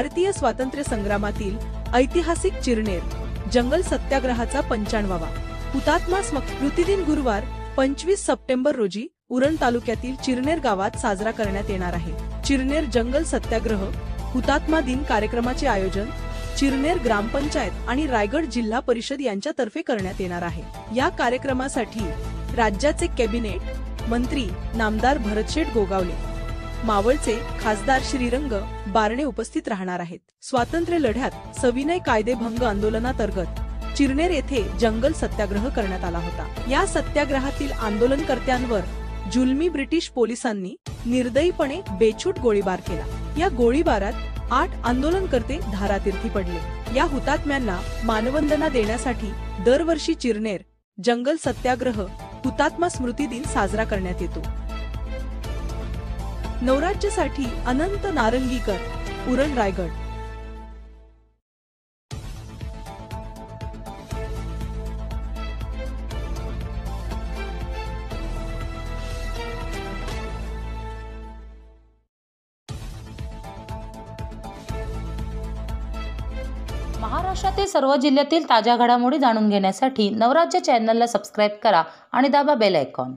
भारतीय स्वातंत्र्य संग्रामातील ऐतिहासिक चिरनेर जंगल सत्याग्रहाचा 95वा हुतात्मा स्मृतिदिन गुरुवार 25 सप्टेंबर रोजी उरण तालुक्यातील चिरनेर गावात साजरा करण्यात येणार आहे। चिरनेर जंगल सत्याग्रह हुतात्मा दिन कार्यक्रमाचे आयोजन चिरनेर ग्रामपंचायत आणि रायगड जिल्हा परिषद यांच्यातर्फे करण्यात येणार आहे। या कार्यक्रमासाठी राज्याचे कॅबिनेट मंत्री नामदार भरतशेठ गोगावले, मावळचे खासदार श्रीरंग बारणे उपस्थित राहणार आहेत। स्वातंत्र्य लढ्यात सविनय कायदेभंग आंदोलनांतर्गत चिरनेर येथे जंगल सत्याग्रह करण्यात आला होता। या सत्याग्रहातील आंदोलनकर्त्यांवर जुलमी ब्रिटिश पोलिसांनी निर्दयीपणे बेछूट गोळीबार केला। या गोळीबारात 8 आंदोलनकर्ते धारातीर्थी पडले। या हुतात्म्यांना मानवंदना देण्यासाठी दरवर्षी चिरनेर जंगल सत्याग्रह हुतात्मा स्मृती दिन साजरा करण्यात येतो। नवराज्यासाठी अनंत नारंगीकर, उरण, रायगड। महाराष्ट्रातील सर्व जिल्ह्यातील ताज्या घडामोडी जाणून घेण्यासाठी नवराज्य चॅनलला सबस्क्राईब करा आणि दाबा बेल आयकॉन।